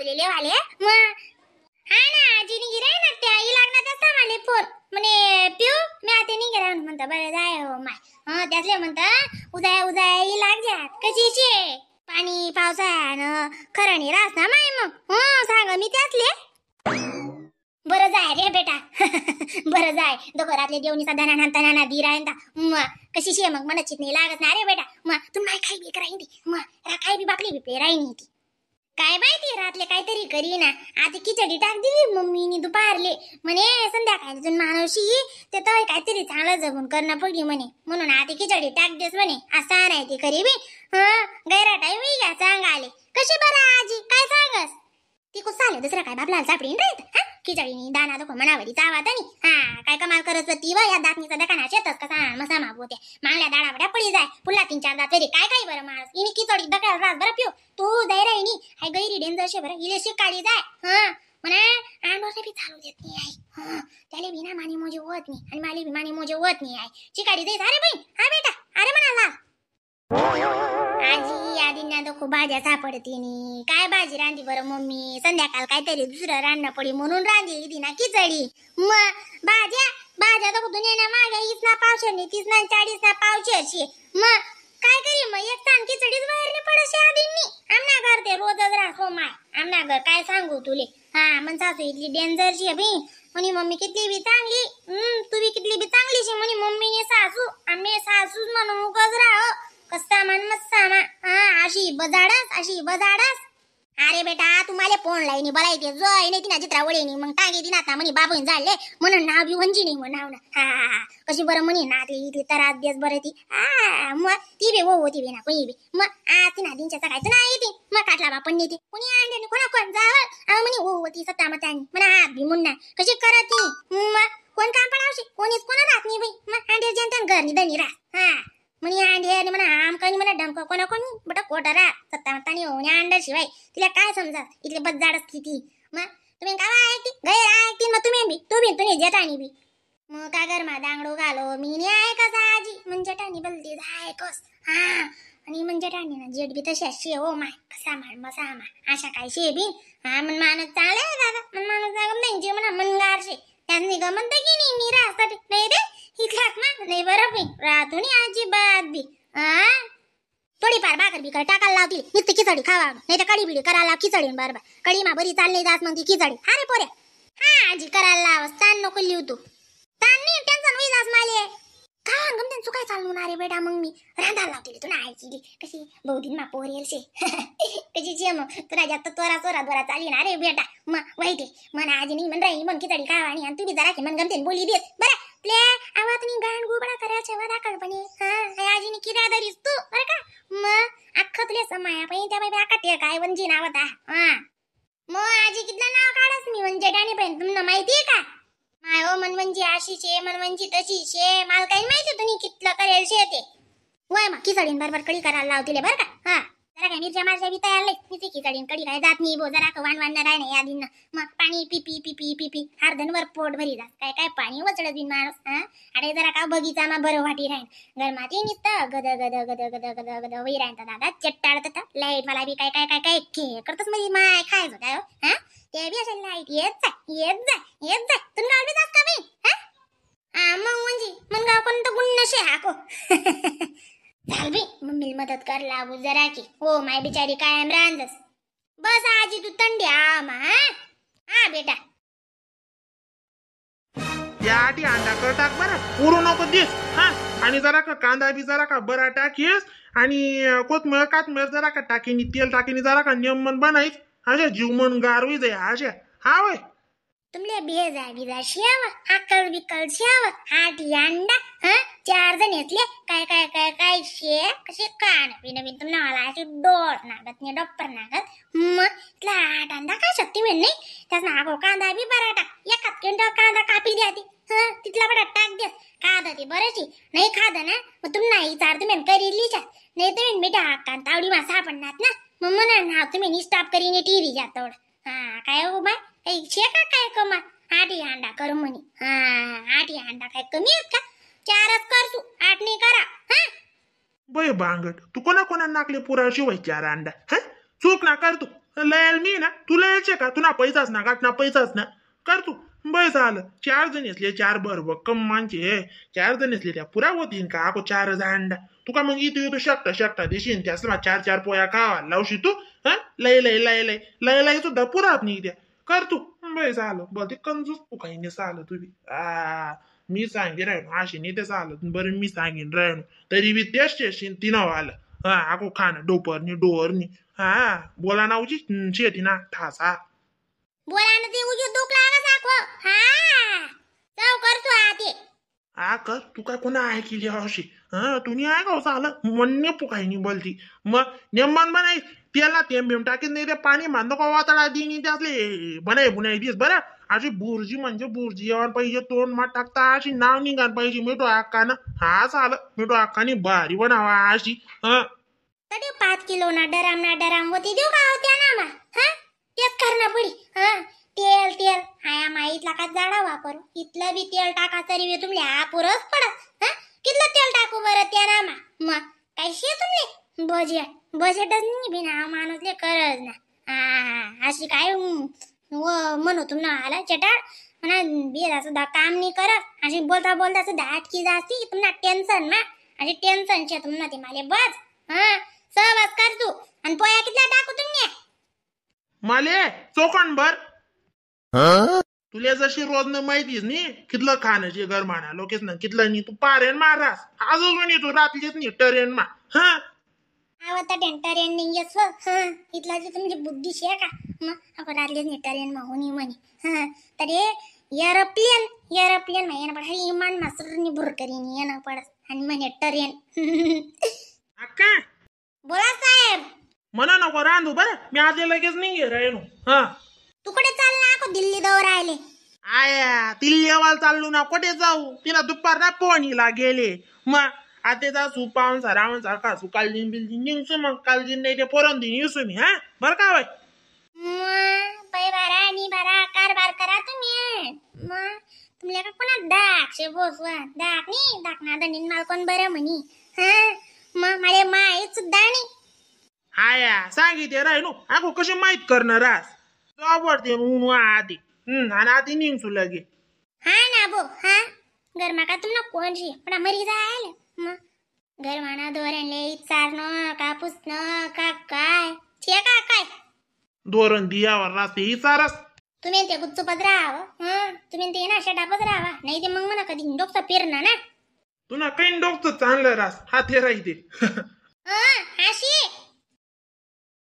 तुले लेवाले हा ना आजीने गिराय ना त्या आई लागणार तसा मला फोन म्हणे पिऊ मी आता नाही गेला म्हणता बरं जाय हो माय त्यातले म्हणता उद्या उद्या लाग जात कशीचे पाणी पावसाळ्यानं खरं नाही रास ना माय मग सांग मी त्यातले बरं जाय रे बेटा बरं जाय दोघरातले देवनी सदा नाना दी राहता कशी शे मग मला चित नाही लागत ना रे बेटा मग तू नाही खाई बी करायची मग काय बी बाकली बी पेराय नाही ती काय माहिती रातले काहीतरी करी ना आधी खिचडी टाक दिली मम्मीनी दुपारले म्हणे संध्याकाळी मानवशी ते तर काहीतरी चांगलं जगून करणं पडली म्हणे म्हणून आधी खिचडी टाक देस म्हणे असा नाही ती खरी बी गैरा टाईम घ्या सांगाले कशी बरं आजी काय सांगस ती खूप चालू दुसरं काय बापला सापडीन राहत खिचडीनी दाना दाखव मनावरी चावा तनी काय कमाल करत ती व या दातनीचा दकाना शेतच कसा मसा मागवते मागल्या दाडावड्या पडी जाय पुन्हा 3-4 दात तरी काय बरं माणूस इनी खिचडी दकाल रास बरं पिऊ तू दैराईनी हाय गैरी डेंजर शे बरं इले शिकाळी जाय म्हणा आंबोसे बी चालू देत नाही आई त्याले बिना मानी मोजे होत नाही आणि माली बी मानी मोजे होत नाही आई शिकाळी जायच अरे बाई हा बेटा अरे म्हणाला आजी आदींना तर खूप भाज्या सापडते नी काय भाजी रांधी बरं मम्मी संध्याकाळ काहीतरी दुसरं रांधणं पडी म्हणून रांधली ती ना खिचडी मग भाज्या तर कुठून येणार मागे 20 ना पावशे 30 ना 40 ना पावशे मग काय करी मग एक ताण खिचडीच बाहेर नाही पडशी आदींनी आमना घर ते रोजच राहतो माय आमना घर काय सांगू तुले मग सासू इथली डेंजरची आहे बी म्हणे मम्मी कितली बी चांगली तू बी कितली बी चांगलीशी म्हणे मम्मीने सासू आम्ही सासूच म्हणून उगाच राह कसा मन मस्सा अशी बजाडस अरे बेटा तुम्हाला फोन लाईनी बोलायते जोय नाही तिना चित्रा वळेनी मग टांगे दिनात म्हणी बाबून जाळले म्हणून नाव बी वंजी नाही म्हणाव ना कशी बरं म्हणे नातली इथली तर आज दिवस बरं ती मग ती बी वो होती बी ना कोणी बी मग तिना दिनच्या सकाळचं नाही येते मग काटला बापण नेते कोणी आणले कोण जावं म्हणे वो होती सत्ता मतानी म्हणा हात बी मुन्ना कशी करत ती मग कोण काम पडावशी कोणीच कोणा राहत नाही बाई मग आंडे जनता घर निधनी राह म्हणे अंडे म्हणा आमकानी म्हणा डमक कोणा कोणी बट कोटरा सत्ता मतानी होऊन अंड्याशिवाय तिला काय समजा इथले बजाडच किती मग तुम्ही काय ऐकती गैर ऐकती मग तुम्ही जेठानी बी मग का घर मा दांगडो घालो मी नाही ऐकस आजी मग जेठानी बलती ऐकस आणि मग जेठानी ना जेठ बी तशी अशी हो माय कसा माय मसा मा अशा काय शे बी मन मानत चांगले दादा मन मानत जागम नाही जे म्हणा मनगार शे त्यांनी गमत की नाही मी राहतात नाही रे हिथलात ना नाही बरं मी राहतो नाही अजिबात बी थोडीफार भाकर बिकर टाकायला लावती नुसती खिचडी खावा नाही तर कडी बिडी करायला लाव खिचडी बरोबर कडी मा बरी चालली जात मग ती खिचडी अरे पोऱ्या आजी करायला लाव ताण नको लिहू तू ताण नाही टेन्शन होई जास माले खान गमते तू काय चालू ना रे बेटा मग मी रांधायला लावते तू ना आईची कशी बहुदिन मा पोर येईल शे कशी चे मग तुला जास्त तोरा चालली ना रे बेटा मग वाईटे मन आजी नाही म्हण राही मन खिचडी खावा आणि तू बी जरा की मन गमते बोली देत बरं प्ले आवातनी गाण गुबडा करायच्या वा दाखलपणे आजीने किरा दरीस तू बरं का मग अख्खा तुला समाया पण त्या बाई आकाटे काय वंजी नावता मग आजी कितला नाव काढस मी म्हणजे डाणी पण तुम्हाला माहितीये का माय ओ मनवंजी अशी शे मनवंजी तशी शे मला काही माहिती तुम्ही कितलं करेल शे ते वय मग खिचडीन बरोबर कडी करायला लावतील बरं का जरा काय मिरच्या मारच्या बी तयार नाही मी खिचडीन कडी काय जात नाही बो जरा का वाणणार आहे नाही यादीन मग पाणी पिपी हरदनवर पोट भरी जात काय पाणी वचडत बिन माणूस अरे जरा का बगीचा मा बरं वाटी राहीन घर माती निसतं गद गद गद गद गद गद वही राहता दादा चट्टाळत लाईट मला बी काय करतच म्हणजे माय खायचं काय ते बी असेल लाईट येत जाय तुम्ही गाव बी जात का बाई मग म्हणजे मग गाव कोणतं गुण नशे हाको चाल बी मम्मीला मदत कर लागू जरा की हो माय बिचारी कायम रांधस बस आजी तू थंडी बेटा या आधी अंडा कर टाक बरं पुरू नको दिस आणि जरा का कांदा बी जरा का बरा टाकीस आणि कोथमीर जरा का टाकीनी तेल टाकीनी जरा का नियमन बनाईस अशा जीवमन गारवी जाय अशा वय तुमले बिजा शियाव अक्कल बिक्कल शियाव आधी अंडा 4 जण येतले काय शे कसे कान नवीन तुम नावाला असे डोट नागत नाही डॉप्पर नागत मग तिला 8 अंडा काय शक्ती मिळ नाही त्याच नागो कांदा बी बरा टाक एकात किंड कांदा कापी द्या ती तिथला बडा टाक द्या खादा ती बरची नाही खादा ना मग तुम नाही चार तुम्ही करीलीच्या नाही तुम्ही मिठा हाका तावडी मा सापडणार ना मग म्हणा ना तुम्ही निस्टाप करीने टीव्ही जा तोड काय हो बाय काही शे का काय कमा 8 अंडा कर म्हणे 8 अंडा काय कमी आहेत का 4च कर तू 8 नाही करा बय बांगट तू कोणा नाकले पुरा शिवाय 4 अंडा चूक ना कर तू लयाल मी ना तुला यायचे का तुला पैसाच ना गाठ ना पैसाच ना कर तू बस झालं 4 जण असले 4 बरोबर कम मानचे 4 जण असले त्या पुरा होतीन का ako 4 अंडा तुका मग इथं शकता देशील त्यास 4 पोया खावा लावशी तू हा लय सुद्धा पुरात नाही द्या कर तू बस झालं बोलते कंजूस तू काही नाही चालत तुम्ही मी सांगेन राहिलो अशी नाही ते चालत बरं मी सांगेन राहिलो तरी बी तेच शेशीन तिनं आलं हा ako खाणं डोरनी हा बोला नावची शेती ना ठासा बोला ना ते उजू दुख लागा साखो हा जाऊ करतो आते हा कर तू काय कोणा ऐकली अशी हा तुम्ही ऐकाव चालं म्हणणे पुकायनी बोलती मग नेमन बनाय त्याला तेम टाकीत नाही ते पाणी मांदो का वातडा दिनी त्यातले बनाय दिस बरं अशी बुर्जी म्हणजे बुर्जी यावर पाहिजे तोंड मात टाकता अशी नाव निघाल पाहिजे मिठो अक्कानं हा चालं मिठो अक्कानी भारी बनावा अशी हा तरी 5 किलो ना डराम होती देऊ का होत्या ना मा हा तेच करणं पडी हा तेल हाया माईतला का जाडा वापर इथलं बी तेल टाका तरी बी तुमले पुरच पडत हा कितलं तेल टाकू बरं त्या ना मा मग काय शे तुमले बजेटच नाही बिना माणूसले करज ना अशी काय म्हणू तुमनं आला चटाळ म्हणा बिरा सुद्धा काम नाही करत अशी बोलता सुद्धा अटकी जास्ती तुम्हाला टेन्शन ना अशी टेन्शन शे तुमना ते माले बस हा सहवास कर तू आणि पोया कितला टाकू तुम्ही माले चोकण बर तुला जशी रोज न माहितीस नी कितलं खाण्याची गरमाना लोकेस ना कितलं नी तू पारेन मारास अजून तू रात्रीच नी टरेन मा हा आवता टेंटरेन नाही येस हा इथला जी तुमची बुद्धी शे का मग आपण रात्रीच नी टरेन मा होनी म्हणे हा तर एरोप्लेन मा येणं पड इमान मास्तरनी भुरकरीनी येणं पडस आणि म्हणे टरेन अक्का बोला साहेब म्हणा नको रांधू बरं मी आज लगेच नाही राहिलो हा तू कुठे चालला ako दिल्ली दौर राहिले आया तिल्लेवाल चाललो ना कुठे जाऊ तिला दुपारना पोणीला गेले मग आता जाऊ पाहून रावण सारखा सु कालजीन बिलजीन निघसू मग कालजीन नाही ते पोरण दिन येसू मी हा बरं का बाय पै बारा आणि बारा कारभार करा तुम्ही मग तुमल्या का कोणा दाक्षे बोसवा दाख नाही दाखना दणीन माल कोण बरं म्हणी हा मग माले माहीत सुद्धा नाही आया सांगितले राहिलो अगो कशी माहित करणार आज आवडते ऊन आधी आणि आधी निघसू लगे हा ना बो हा गरमा का तुमना कोण शी पण मरी जायला मग गरमाना दोऱ्यांले चारणं कापूसनं का काय छे का काय धोरण दियावर राहते ही सारस तुम्ही ते गुच्चूपत राहावं तुम्ही ते ना शेटापत राहावा नाही ते मग म्हणा कधी डोकं फिरणं ना तुला काही डोकं चांगलं रास हात हे राहते